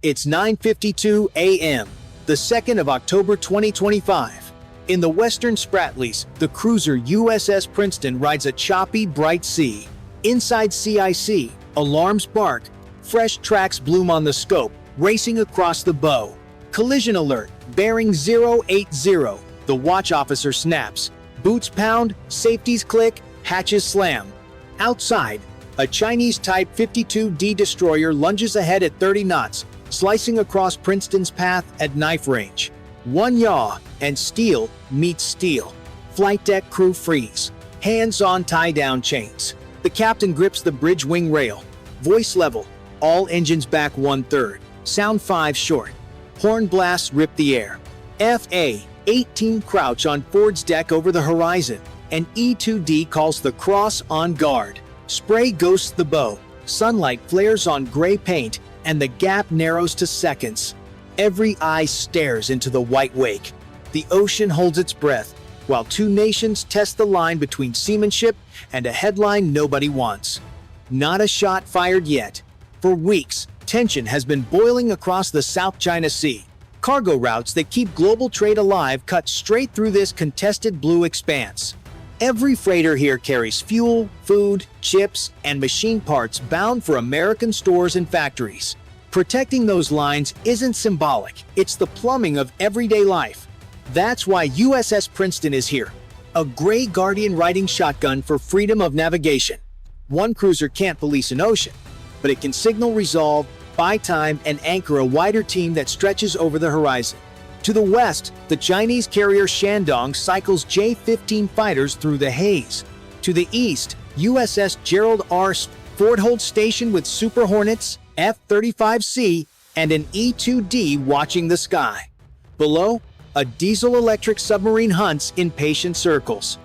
It's 9:52 a.m., the 2nd of October 2025. In the western Spratlys, the cruiser USS Princeton rides a choppy, bright sea. Inside CIC, alarms bark, fresh tracks bloom on the scope, racing across the bow. Collision alert, bearing 080. The watch officer snaps. Boots pound, safeties click, hatches slam. Outside, a Chinese Type 52D destroyer lunges ahead at 30 knots, slicing across Princeton's path at knife range. One yaw, and steel meets steel. Flight deck crew freeze. Hands on tie-down chains. The captain grips the bridge wing rail. Voice level. All engines back 1/3. Sound 5 short. Horn blasts rip the air. FA-18 crouch on Ford's deck over the horizon, and E-2D calls the cross on guard. Spray ghosts the bow. Sunlight flares on gray paint, and the gap narrows to seconds. Every eye stares into the white wake. The ocean holds its breath, while two nations test the line between seamanship and a headline nobody wants. Not a shot fired yet. For weeks, tension has been boiling across the South China Sea. Cargo routes that keep global trade alive cut straight through this contested blue expanse. Every freighter here carries fuel, food, chips, and machine parts bound for American stores and factories. Protecting those lines isn't symbolic, it's the plumbing of everyday life. That's why USS Princeton is here. A Grey Guardian riding shotgun for freedom of navigation. One cruiser can't police an ocean, but it can signal resolve, buy time, and anchor a wider team that stretches over the horizon. To the west, the Chinese carrier Shandong cycles J-15 fighters through the haze. To the east, USS Gerald R. Ford holds station with Super Hornets, F-35C, and an E-2D watching the sky. Below, a diesel-electric submarine hunts in patient circles.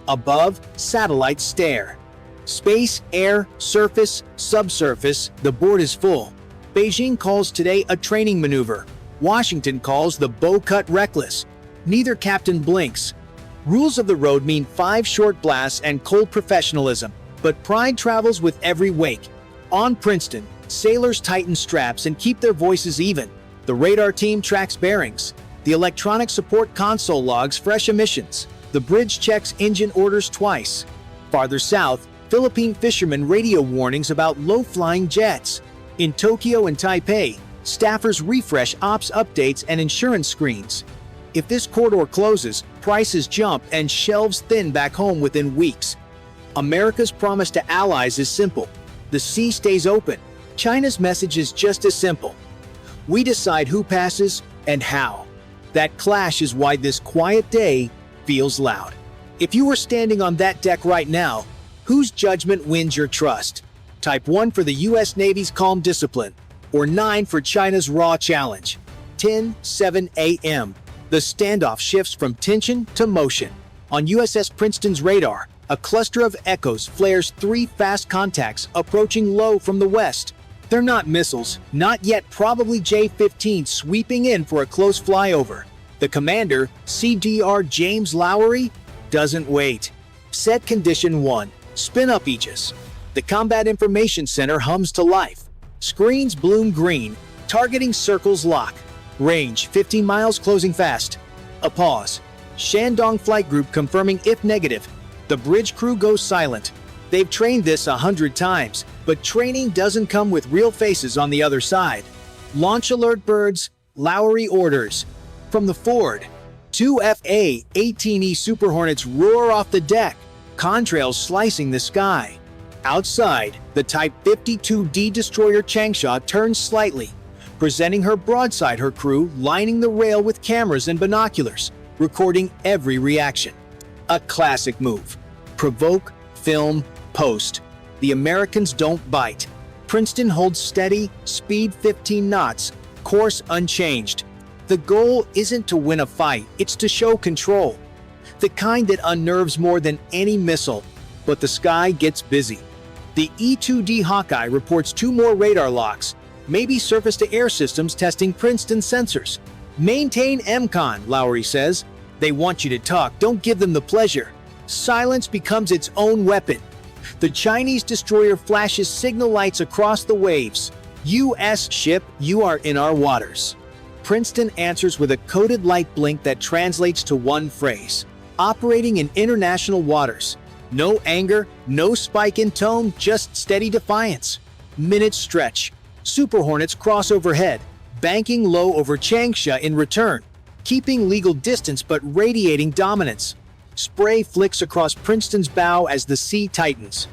Above, satellites stare. Space, air, surface, subsurface, the board is full. Beijing calls today a training maneuver. Washington calls the bow cut reckless. Neither captain blinks. Rules of the road mean 5 short blasts and cold professionalism, but pride travels with every wake. On Princeton, sailors tighten straps and keep their voices even. The radar team tracks bearings. The electronic support console logs fresh emissions. The bridge checks engine orders twice. Farther south, Philippine fishermen radio warnings about low-flying jets. In Tokyo and Taipei, staffers refresh ops updates and insurance screens. If this corridor closes, prices jump and shelves thin back home within weeks. America's promise to allies is simple. The sea stays open. China's message is just as simple. We decide who passes and how. That clash is why this quiet day feels loud. If you were standing on that deck right now, whose judgment wins your trust? Type 1 for the US Navy's calm discipline, or 9 for China's raw challenge. 10:07 a.m. The standoff shifts from tension to motion. On USS Princeton's radar, a cluster of echoes flares 3 fast contacts approaching low from the west. They're not missiles, not yet, probably J-15 sweeping in for a close flyover. The commander, CDR James Lowery, doesn't wait. Set condition 1. Spin up Aegis. The Combat Information Center hums to life. Screens bloom green. Targeting circles lock. Range 15 miles, closing fast. A pause. Shandong Flight Group confirming if negative. The bridge crew goes silent. They've trained this 100 times, but training doesn't come with real faces on the other side. Launch alert birds, Lowery orders. From the Ford, 2 FA-18E Super Hornets roar off the deck, contrails slicing the sky. Outside, the Type 52D destroyer Changsha turns slightly, presenting her broadside, her crew lining the rail with cameras and binoculars, recording every reaction. A classic move. Provoke, film, post. The Americans don't bite. Princeton holds steady, speed 15 knots, course unchanged. The goal isn't to win a fight, it's to show control. The kind that unnerves more than any missile. But the sky gets busy. The E-2D Hawkeye reports 2 more radar locks, maybe surface-to-air systems testing Princeton sensors. Maintain MCON, Lowery says. They want you to talk, don't give them the pleasure. Silence becomes its own weapon. The Chinese destroyer flashes signal lights across the waves. U.S. ship, you are in our waters. Princeton answers with a coded light blink that translates to one phrase. Operating in international waters. No anger, no spike in tone, just steady defiance. Minutes stretch. Super Hornets cross overhead, banking low over Changsha in return, keeping legal distance but radiating dominance. Spray flicks across Princeton's bow as the sea tightens.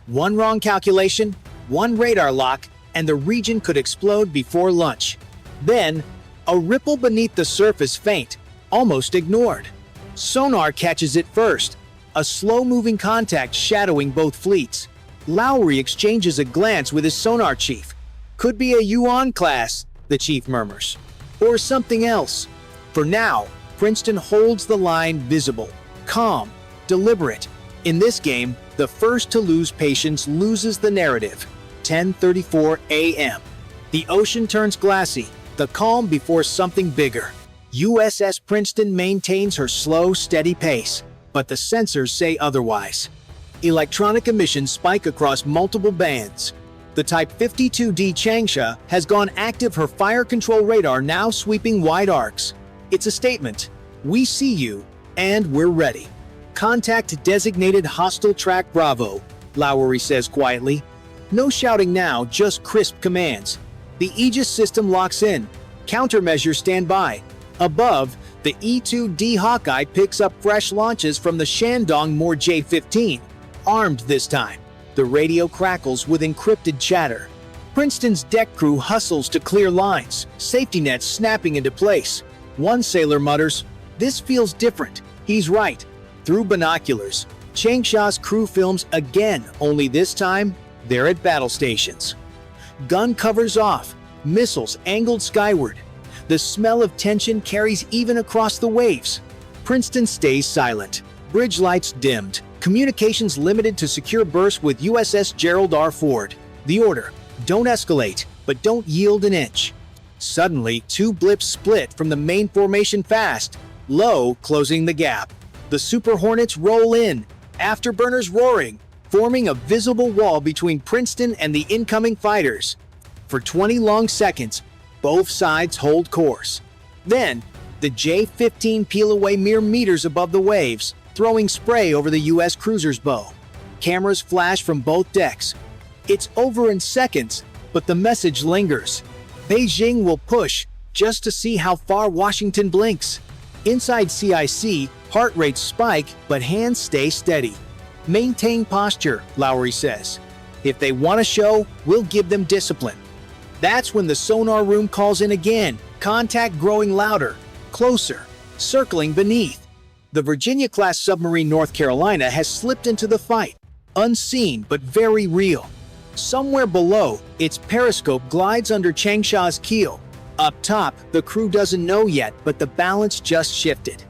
One wrong calculation, one radar lock, and the region could explode before lunch. Then, a ripple beneath the surface faint, almost ignored. Sonar catches it first, a slow-moving contact shadowing both fleets. Lowry exchanges a glance with his sonar chief. Could be a Yuan class, the chief murmurs. Or something else. For now, Princeton holds the line visible, calm, deliberate. In this game, the first to lose patience loses the narrative. 10:34 a.m. The ocean turns glassy, the calm before something bigger. USS Princeton maintains her slow, steady pace, but the sensors say otherwise. Electronic emissions spike across multiple bands. The Type 52D Changsha has gone active, her fire control radar now sweeping wide arcs. It's a statement. We see you, and we're ready. Contact designated hostile track Bravo, Lowry says quietly. No shouting now, just crisp commands. The Aegis system locks in. Countermeasures stand by. Above, the E-2D Hawkeye picks up fresh launches from the Shandong Moore J-15. Armed this time, the radio crackles with encrypted chatter. Princeton's deck crew hustles to clear lines, safety nets snapping into place. One sailor mutters, "This feels different." He's right. Through binoculars, Changsha's crew films again, only this time, they're at battle stations. Gun covers off, missiles angled skyward. The smell of tension carries even across the waves. Princeton stays silent. Bridge lights dimmed. Communications limited to secure bursts with USS Gerald R. Ford. The order: don't escalate, but don't yield an inch. Suddenly, two blips split from the main formation fast, low, closing the gap. The Super Hornets roll in, afterburners roaring, forming a visible wall between Princeton and the incoming fighters. For 20 long seconds, both sides hold course. Then, the J-15 peel away mere meters above the waves, throwing spray over the U.S. cruiser's bow. Cameras flash from both decks. It's over in seconds, but the message lingers. Beijing will push, just to see how far Washington blinks. Inside CIC, heart rates spike, but hands stay steady. Maintain posture, Lowry says. If they want to show, we'll give them discipline. That's when the sonar room calls in again, contact growing louder, closer, circling beneath. The Virginia-class submarine North Carolina has slipped into the fight, unseen but very real. Somewhere below, its periscope glides under Changsha's keel. Up top, the crew doesn't know yet, but the balance just shifted.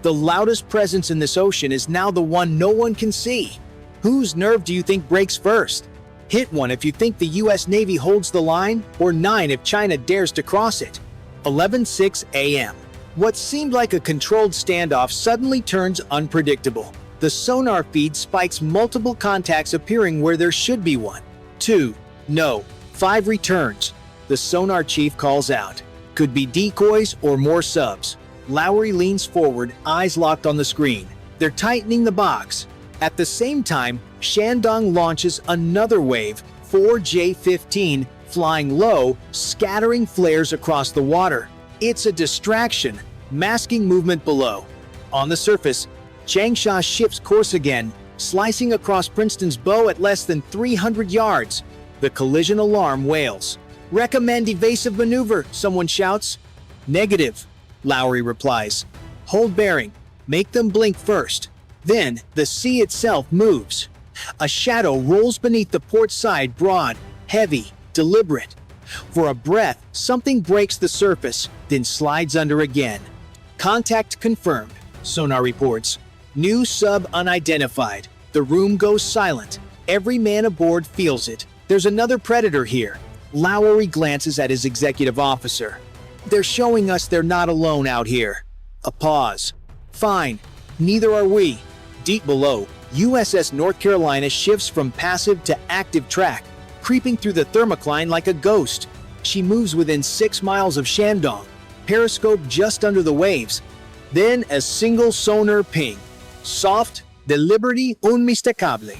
The loudest presence in this ocean is now the one no one can see. Whose nerve do you think breaks first? Hit 1 if you think the U.S. Navy holds the line, or 9 if China dares to cross it. 11:06 a.m. What seemed like a controlled standoff suddenly turns unpredictable. The sonar feed spikes, multiple contacts appearing where there should be 1. 2. No. 5 returns. The sonar chief calls out. Could be decoys or more subs. Lowry leans forward, eyes locked on the screen. They're tightening the box. At the same time, Shandong launches another wave, 4 J-15, flying low, scattering flares across the water. It's a distraction, masking movement below. On the surface, Changsha shifts course again, slicing across Princeton's bow at less than 300 yards. The collision alarm wails. "Recommend evasive maneuver," someone shouts. "Negative," Lowry replies. "Hold bearing. Make them blink first." Then, the sea itself moves. A shadow rolls beneath the port side, broad, heavy, deliberate. For a breath, something breaks the surface, then slides under again. Contact confirmed, sonar reports. New sub unidentified. The room goes silent. Every man aboard feels it. There's another predator here. Lowry glances at his executive officer. "They're showing us they're not alone out here." A pause. "Fine. Neither are we." Deep below, USS North Carolina shifts from passive to active track. creeping through the thermocline like a ghost. She moves within 6 miles of Shandong, periscope just under the waves. Then a single sonar ping. Soft, deliberately unmistakable.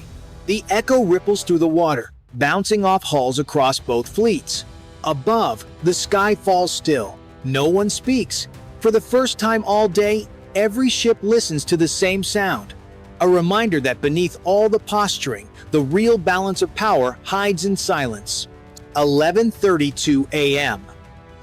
The echo ripples through the water, bouncing off hulls across both fleets. Above, the sky falls still. No one speaks. For the first time all day, every ship listens to the same sound. A reminder that beneath all the posturing, the real balance of power hides in silence. 11:32 a.m.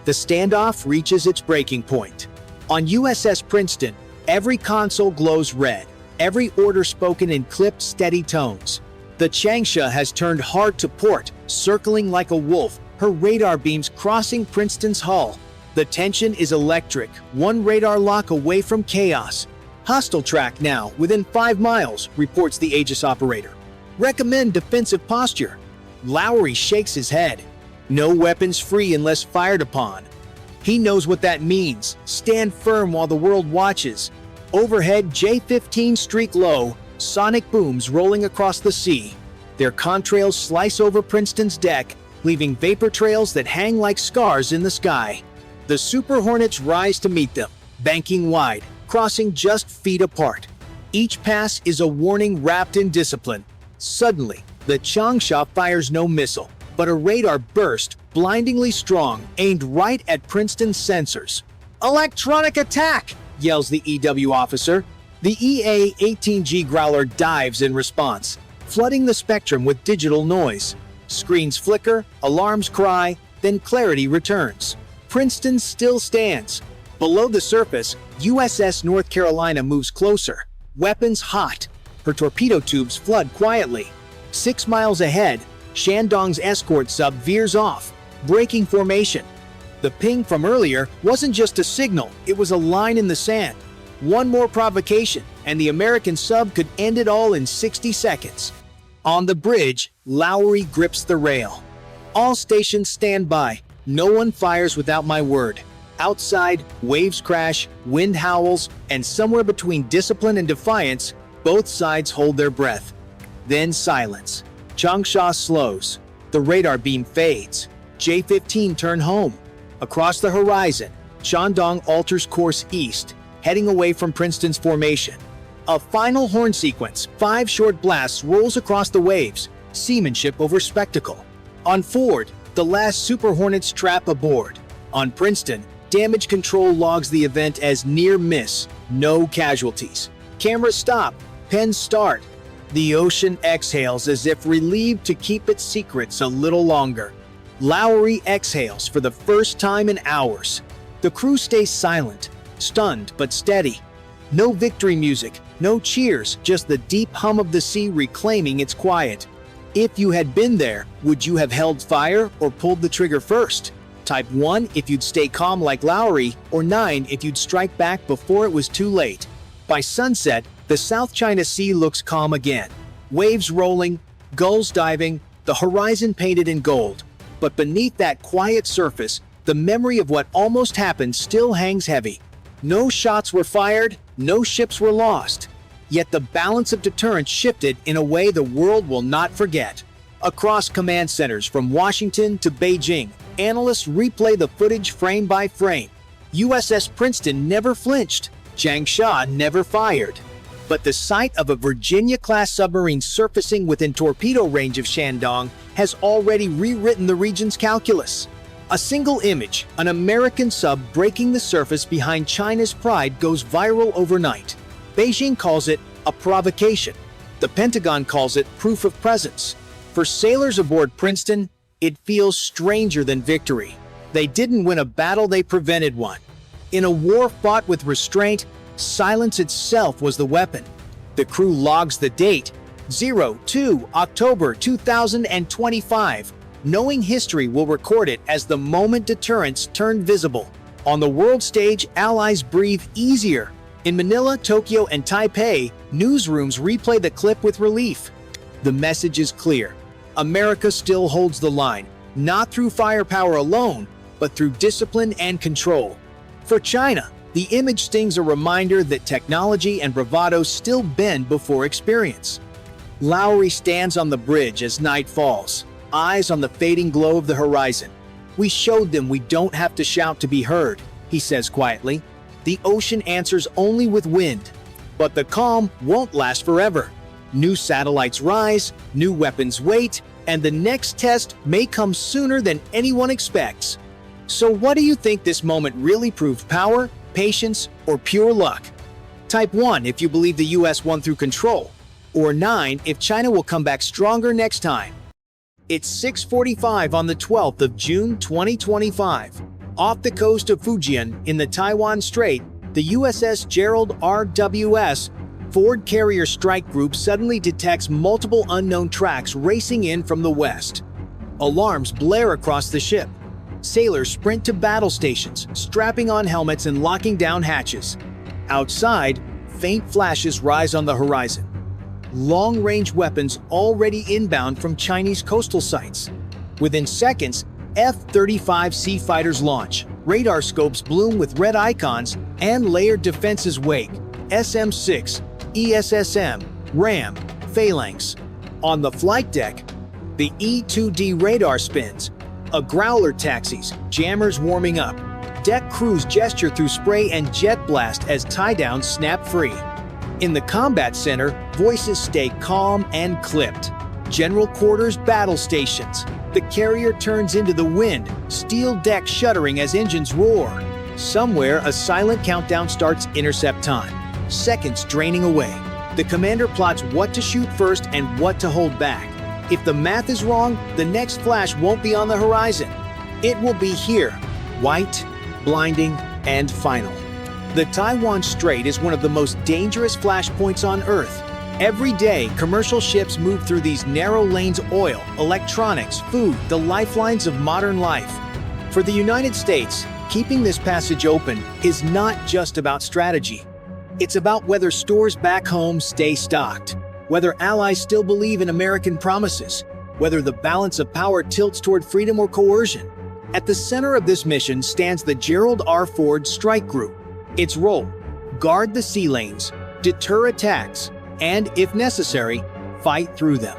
The standoff reaches its breaking point. On USS Princeton, every console glows red, every order spoken in clipped, steady tones. The Changsha has turned hard to port, circling like a wolf, her radar beams crossing Princeton's hull. The tension is electric, one radar lock away from chaos. Hostile track now, within 5 miles, reports the Aegis operator. Recommend defensive posture. Lowry shakes his head. No weapons free unless fired upon. He knows what that means. Stand firm while the world watches. Overhead, J-15 streak low, sonic booms rolling across the sea. Their contrails slice over Princeton's deck, leaving vapor trails that hang like scars in the sky. The Super Hornets rise to meet them, banking wide, crossing just feet apart. Each pass is a warning wrapped in discipline. Suddenly, the Changsha fires no missile, but a radar burst, blindingly strong, aimed right at Princeton's sensors. "Electronic attack!" yells the EW officer. The EA-18G Growler dives in response, flooding the spectrum with digital noise. Screens flicker, alarms cry, then clarity returns. Princeton still stands. Below the surface, USS North Carolina moves closer, weapons hot. Her torpedo tubes flood quietly. 6 miles ahead, Shandong's escort sub veers off, breaking formation. The ping from earlier wasn't just a signal, it was a line in the sand. One more provocation, and the American sub could end it all in 60 seconds. On the bridge, Lowry grips the rail. "All stations stand by. No one fires without my word." Outside, waves crash, wind howls, and somewhere between discipline and defiance, both sides hold their breath. Then silence. Changsha slows. The radar beam fades. J-15 turn home. Across the horizon, Shandong alters course east, heading away from Princeton's formation. A final horn sequence, 5 short blasts, rolls across the waves, seamanship over spectacle. On Ford, the last Super Hornets trap aboard. On Princeton, damage control logs the event as near miss, no casualties. Cameras stop, pens start. The ocean exhales as if relieved to keep its secrets a little longer. Lowry exhales for the first time in hours. The crew stays silent, stunned but steady. No victory music, no cheers, just the deep hum of the sea reclaiming its quiet. If you had been there, would you have held fire or pulled the trigger first? Type 1 if you'd stay calm like Lowry, or 9 if you'd strike back before it was too late. By sunset, the South China Sea looks calm again. Waves rolling, gulls diving, the horizon painted in gold. But beneath that quiet surface, the memory of what almost happened still hangs heavy. No shots were fired, no ships were lost. Yet the balance of deterrence shifted in a way the world will not forget. Across command centers from Washington to Beijing, analysts replay the footage frame by frame. USS Princeton never flinched. Changsha never fired. But the sight of a Virginia-class submarine surfacing within torpedo range of Shandong has already rewritten the region's calculus. A single image, an American sub breaking the surface behind China's pride, goes viral overnight. Beijing calls it a provocation. The Pentagon calls it proof of presence. For sailors aboard Princeton, it feels stranger than victory. They didn't win a battle, they prevented one. In a war fought with restraint, silence itself was the weapon. The crew logs the date, 02 October 2025, knowing history will record it as the moment deterrence turned visible. On the world stage, allies breathe easier. In Manila, Tokyo, and Taipei, newsrooms replay the clip with relief. The message is clear. America still holds the line, not through firepower alone, but through discipline and control. For China, the image stings a reminder that technology and bravado still bend before experience. Lowry stands on the bridge as night falls. eyes on the fading glow of the horizon. "We showed them we don't have to shout to be heard," he says quietly. The ocean answers only with wind. But the calm won't last forever. New satellites rise, new weapons wait, and the next test may come sooner than anyone expects. So what do you think this moment really proved: power, patience, or pure luck? Type 1 if you believe the US won through control, or 9 if China will come back stronger next time. It's 6:45 on the 12th of June 2025. Off the coast of Fujian in the Taiwan Strait, the USS Gerald R.W.S. Ford Carrier Strike Group suddenly detects multiple unknown tracks racing in from the west. Alarms blare across the ship. Sailors sprint to battle stations, strapping on helmets and locking down hatches. Outside, faint flashes rise on the horizon. Long-range weapons already inbound from Chinese coastal sites. Within seconds, F-35C fighters launch. Radar scopes bloom with red icons, and layered defenses wake. SM-6, ESSM, RAM, Phalanx. On the flight deck, the E-2D radar spins. A growler taxis, jammers warming up. Deck crews gesture through spray and jet blast as tie-downs snap free. In the combat center, voices stay calm and clipped. General quarters battle stations. The carrier turns into the wind, steel deck shuddering as engines roar. Somewhere, a silent countdown starts intercept time. Seconds draining away. The commander plots what to shoot first and what to hold back. If the math is wrong, the next flash won't be on the horizon. It will be here, white, blinding, and final. The Taiwan Strait is one of the most dangerous flashpoints on Earth. Every day, commercial ships move through these narrow lanes: oil, electronics, food, the lifelines of modern life. For the United States, keeping this passage open is not just about strategy. It's about whether stores back home stay stocked, whether allies still believe in American promises, whether the balance of power tilts toward freedom or coercion. At the center of this mission stands the Gerald R. Ford Strike Group. Its role: guard the sea lanes, deter attacks, and, if necessary, fight through them.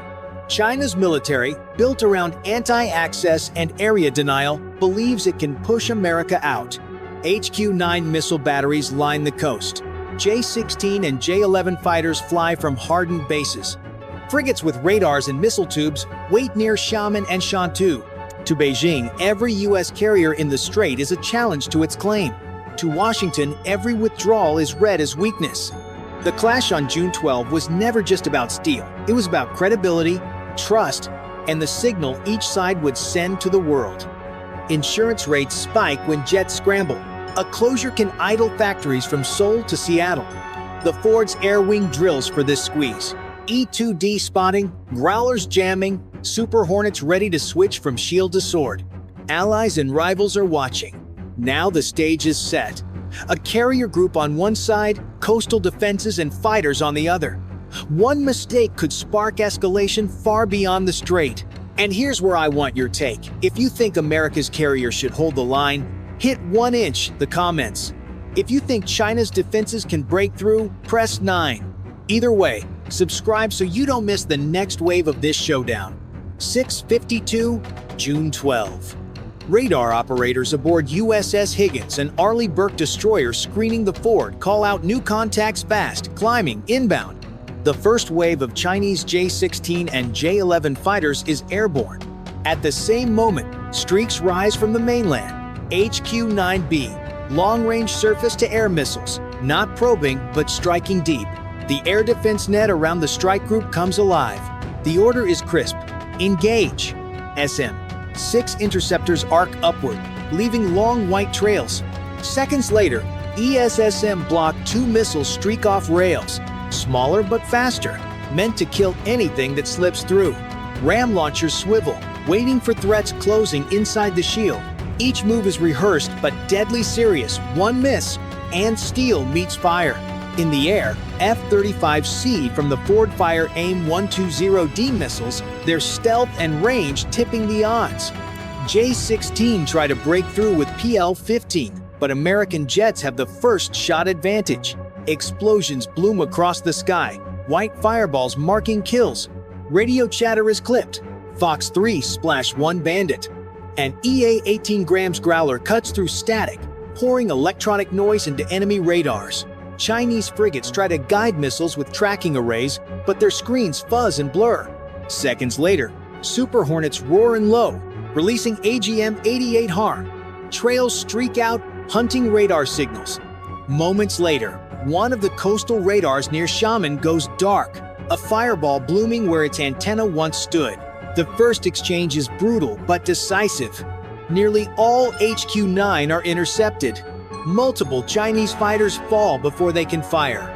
China's military, built around anti-access and area denial, believes it can push America out. HQ-9 missile batteries line the coast. J-16 and J-11 fighters fly from hardened bases. Frigates with radars and missile tubes wait near Xiamen and Shantou. To Beijing, every U.S. carrier in the strait is a challenge to its claim. To Washington, every withdrawal is read as weakness. The clash on June 12 was never just about steel. It was about credibility, trust, and the signal each side would send to the world. Insurance rates spike when jets scramble. A closure can idle factories from Seoul to Seattle. The Ford's air wing drills for this squeeze. E-2D spotting, growlers jamming, Super Hornets ready to switch from shield to sword. Allies and rivals are watching. Now the stage is set. A carrier group on one side, coastal defenses and fighters on the other. One mistake could spark escalation far beyond the strait. And here's where I want your take. If you think America's carrier should hold the line, hit 1 inch the comments. If you think China's defenses can break through, press 9. Either way, subscribe so you don't miss the next wave of this showdown. 6:52, June 12. Radar operators aboard USS Higgins and Arleigh Burke destroyer screening the Ford call out new contacts fast, climbing, inbound. The first wave of Chinese J-16 and J-11 fighters is airborne. At the same moment, streaks rise from the mainland. HQ-9B, long-range surface-to-air missiles, not probing but striking deep. The air defense net around the strike group comes alive. The order is crisp: engage. SM-6 interceptors arc upward, leaving long white trails. Seconds later, ESSM Block 2 missiles streak off rails, smaller but faster, meant to kill anything that slips through. RAM launchers swivel, waiting for threats closing inside the shield. Each move is rehearsed but deadly serious. One miss, and steel meets fire. In the air, F-35C from the Ford fire AIM-120D missiles, their stealth and range tipping the odds. J-16 try to break through with PL-15, but American jets have the first shot advantage. Explosions bloom across the sky, white fireballs marking kills. Radio chatter is clipped. Fox 3 splash 1 Bandit. An EA 18 grams Growler cuts through static, pouring electronic noise into enemy radars. Chinese frigates try to guide missiles with tracking arrays, but their screens fuzz and blur. Seconds later, Super Hornets roar and low, releasing AGM-88 harm. Trails streak out, hunting radar signals. Moments later, one of the coastal radars near Xiamen goes dark, a fireball blooming where its antenna once stood. The first exchange is brutal but decisive. Nearly all HQ-9 are intercepted. Multiple Chinese fighters fall before they can fire.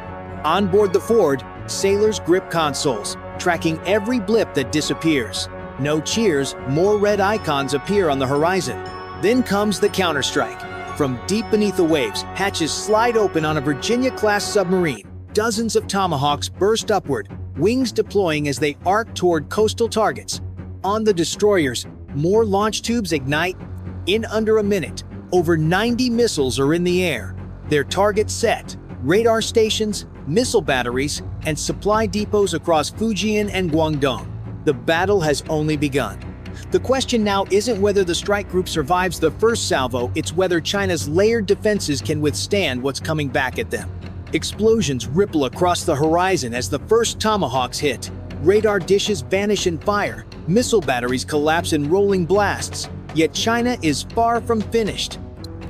On board the Ford, sailors grip consoles, tracking every blip that disappears. No cheers, more red icons appear on the horizon. Then comes the counterstrike. From deep beneath the waves, hatches slide open on a Virginia-class submarine. Dozens of Tomahawks burst upward, wings deploying as they arc toward coastal targets. On the destroyers, more launch tubes ignite. In under a minute, over 90 missiles are in the air. Their targets set: radar stations, missile batteries, and supply depots across Fujian and Guangdong. The battle has only begun. The question now isn't whether the strike group survives the first salvo, it's whether China's layered defenses can withstand what's coming back at them. Explosions ripple across the horizon as the first Tomahawks hit. Radar dishes vanish in fire. Missile batteries collapse in rolling blasts. Yet China is far from finished.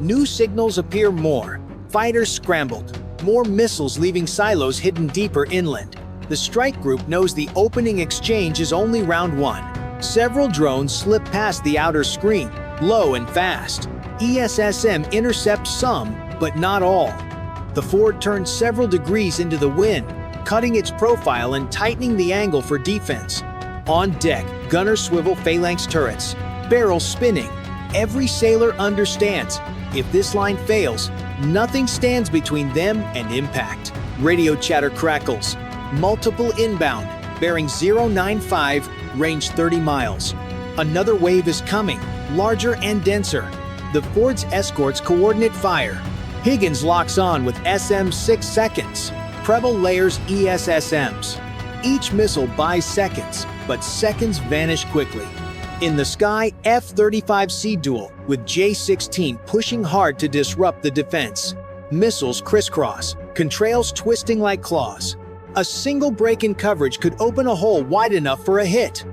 New signals appear more. Fighters scrambled. More missiles leaving silos hidden deeper inland. The strike group knows the opening exchange is only round one. Several drones slip past the outer screen, low and fast. ESSM intercepts some, but not all. The Ford turns several degrees into the wind, cutting its profile and tightening the angle for defense. On deck, gunners swivel phalanx turrets, barrels spinning. Every sailor understands, if this line fails, nothing stands between them and impact. Radio chatter crackles. Multiple inbound, bearing 095, range 30 miles. Another wave is coming, larger and denser. The Ford's escorts coordinate fire. Higgins locks on with SM 6 seconds. Preble layers ESSMs. Each missile buys seconds, but seconds vanish quickly. In the sky, F-35C duel, with J-16 pushing hard to disrupt the defense. Missiles crisscross, contrails twisting like claws. A single break in coverage could open a hole wide enough for a hit.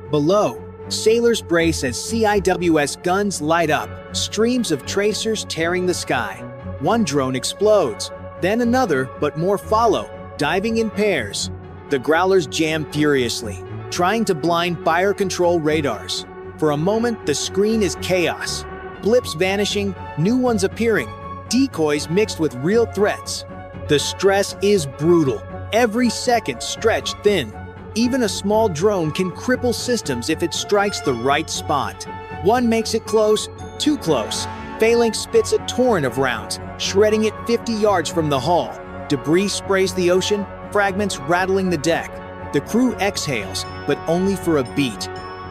Below, sailors brace as CIWS guns light up, streams of tracers tearing the sky. One drone explodes, then another, but more follow, diving in pairs. The Growlers jam furiously, trying to blind fire control radars. For a moment, the screen is chaos. Blips vanishing, new ones appearing, decoys mixed with real threats. The stress is brutal. Every second stretched thin. Even a small drone can cripple systems if it strikes the right spot. One makes it close, too close. Phalanx spits a torrent of rounds, shredding it 50 yards from the hull. Debris sprays the ocean, fragments rattling the deck. The crew exhales, but only for a beat.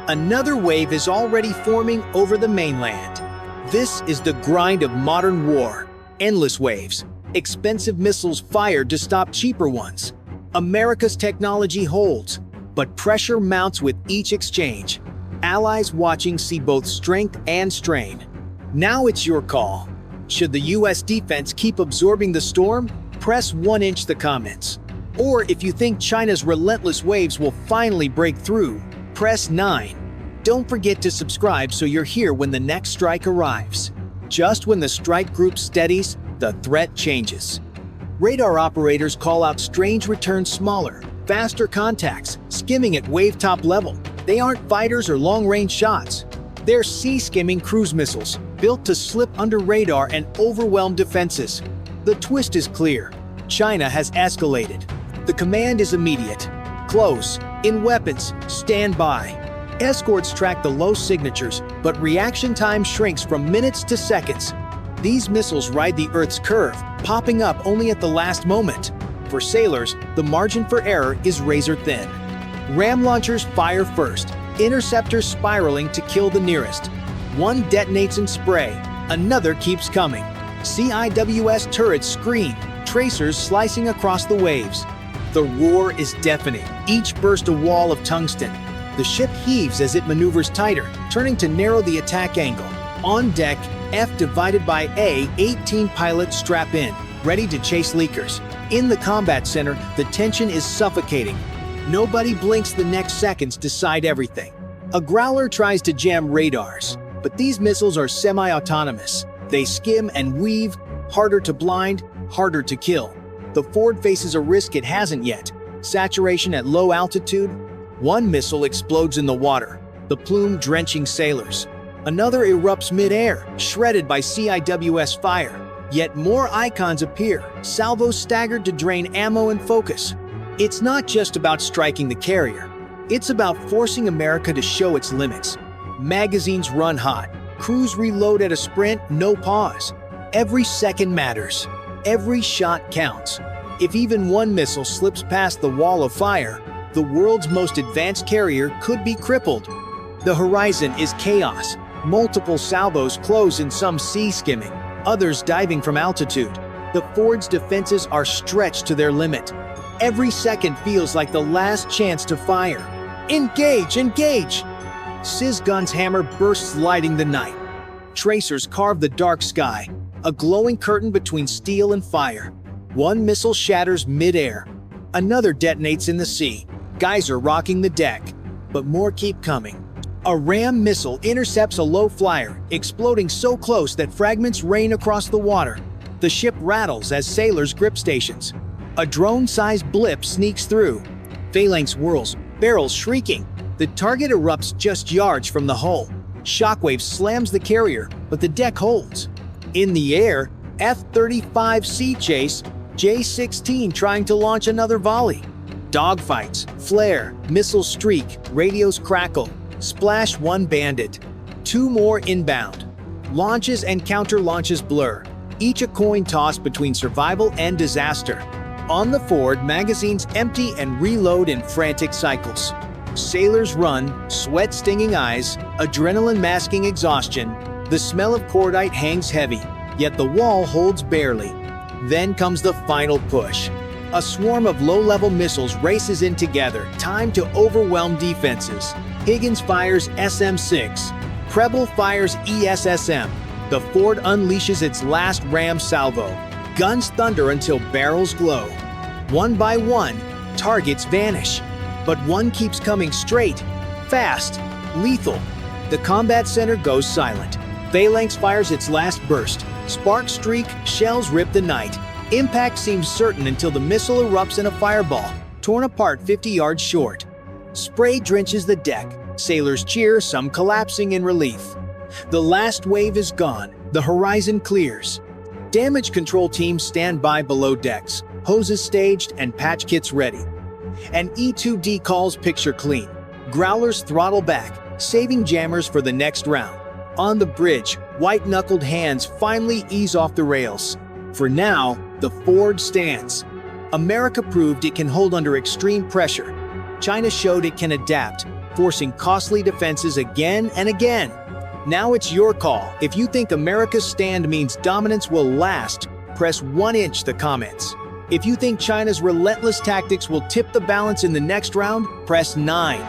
Another wave is already forming over the mainland. This is the grind of modern war. Endless waves. Expensive missiles fired to stop cheaper ones. America's technology holds, but pressure mounts with each exchange. Allies watching see both strength and strain. Now it's your call. Should the US defense keep absorbing the storm? Press 1" the comments. Or if you think China's relentless waves will finally break through, press 9. Don't forget to subscribe so you're here when the next strike arrives. Just when the strike group steadies, the threat changes. Radar operators call out strange returns smaller, faster contacts, skimming at wave-top level. They aren't fighters or long-range shots. They're sea-skimming cruise missiles, built to slip under radar and overwhelm defenses. The twist is clear. China has escalated. The command is immediate. Close, in weapons, stand by. Escorts track the low signatures, but reaction time shrinks from minutes to seconds. These missiles ride the Earth's curve, popping up only at the last moment. For sailors, the margin for error is razor thin. Ram launchers fire first, interceptors spiraling to kill the nearest. One detonates in spray, another keeps coming. CIWS turrets scream, tracers slicing across the waves. The roar is deafening, each burst a wall of tungsten. The ship heaves as it maneuvers tighter, turning to narrow the attack angle. On deck, F divided by A, 18 pilots strap in, ready to chase leakers. In the combat center, the tension is suffocating. Nobody blinks. The next seconds decide everything. A Growler tries to jam radars, but these missiles are semi-autonomous. They skim and weave, harder to blind, harder to kill. The Ford faces a risk it hasn't yet. Saturation at low altitude. One missile explodes in the water, the plume drenching sailors. Another erupts mid-air, shredded by CIWS fire. Yet more icons appear, salvos staggered to drain ammo and focus. It's not just about striking the carrier. It's about forcing America to show its limits. Magazines run hot. Crews reload at a sprint, no pause. Every second matters. Every shot counts. If even one missile slips past the wall of fire, the world's most advanced carrier could be crippled. The horizon is chaos. Multiple salvos close in, some sea skimming, others diving from altitude. The Ford's defenses are stretched to their limit. Every second feels like the last chance to fire. Engage! Engage! Sizz Gun's hammer bursts, lighting the night. Tracers carve the dark sky, a glowing curtain between steel and fire. One missile shatters mid-air. Another detonates in the sea, geyser rocking the deck. But more keep coming. A Ram missile intercepts a low flyer, exploding so close that fragments rain across the water. The ship rattles as sailors grip stations. A drone-sized blip sneaks through. Phalanx whirls, barrels shrieking. The target erupts just yards from the hull. Shockwave slams the carrier, but the deck holds. In the air, F-35 Sea Chase, J-16 trying to launch another volley. Dogfights, flare, missiles streak, radios crackle. Splash one bandit. Two more inbound. Launches and counter-launches blur, each a coin toss between survival and disaster. On the Ford, magazines empty and reload in frantic cycles. Sailors run, sweat stinging eyes, adrenaline masking exhaustion. The smell of cordite hangs heavy, yet the wall holds barely. Then comes the final push. A swarm of low-level missiles races in together, timed to overwhelm defenses. Higgins fires SM-6. Preble fires ESSM. The Ford unleashes its last Ram salvo. Guns thunder until barrels glow. One by one, targets vanish. But one keeps coming straight, fast, lethal. The combat center goes silent. Phalanx fires its last burst. Sparks streak, shells rip the night. Impact seems certain until the missile erupts in a fireball, torn apart 50 yards short. Spray drenches the deck. Sailors cheer, some collapsing in relief. The last wave is gone. The horizon clears. Damage control teams stand by below decks, hoses staged and patch kits ready. And E2D calls picture clean. Growlers throttle back, saving jammers for the next round. On the bridge, white-knuckled hands finally ease off the rails. For now, the Ford stands. America proved it can hold under extreme pressure. China showed it can adapt, forcing costly defenses again and again. Now it's your call. If you think America's stand means dominance will last, press 1 inch the comments. If you think China's relentless tactics will tip the balance in the next round, press 9.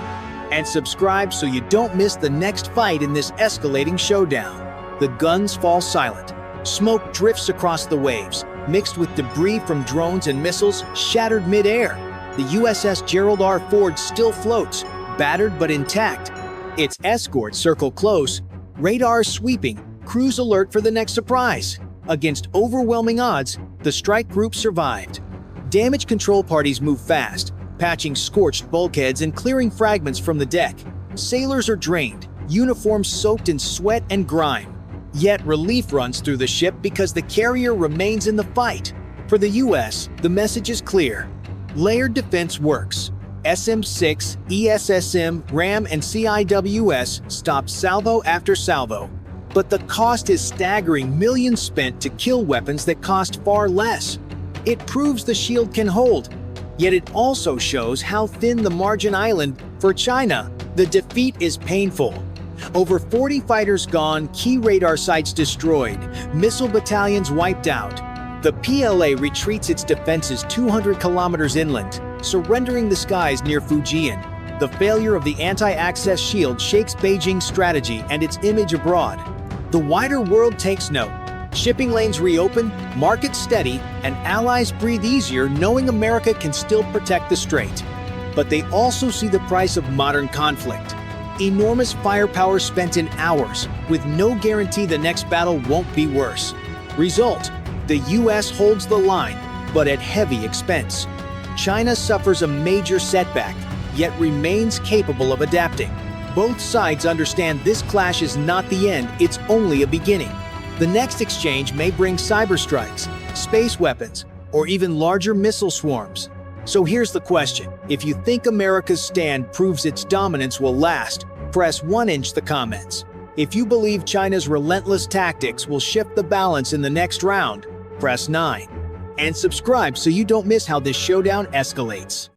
And subscribe so you don't miss the next fight in this escalating showdown. The guns fall silent. Smoke drifts across the waves, mixed with debris from drones and missiles shattered mid-air. The USS Gerald R. Ford still floats, battered but intact. Its escorts circle close, radar sweeping, crews alert for the next surprise. Against overwhelming odds, the strike group survived. Damage control parties move fast, patching scorched bulkheads and clearing fragments from the deck. Sailors are drained, uniforms soaked in sweat and grime. Yet relief runs through the ship because the carrier remains in the fight. For the US, the message is clear. Layered defense works. SM-6, ESSM, RAM, and CIWS stopped salvo after salvo. But the cost is staggering, millions spent to kill weapons that cost far less. It proves the shield can hold. Yet it also shows how thin the margin island for China. The defeat is painful. Over 40 fighters gone, key radar sites destroyed, missile battalions wiped out. The PLA retreats its defenses 200 kilometers inland, surrendering the skies near Fujian. The failure of the anti-access shield shakes Beijing's strategy and its image abroad. The wider world takes note. Shipping lanes reopen, markets steady, and allies breathe easier knowing America can still protect the strait. But they also see the price of modern conflict. Enormous firepower spent in hours, with no guarantee the next battle won't be worse. Result: the US holds the line, but at heavy expense. China suffers a major setback, yet remains capable of adapting. Both sides understand this clash is not the end, it's only a beginning. The next exchange may bring cyber strikes, space weapons, or even larger missile swarms. So here's the question: if you think America's stand proves its dominance will last, press 1 in the comments. If you believe China's relentless tactics will shift the balance in the next round, press 9. And subscribe so you don't miss how this showdown escalates.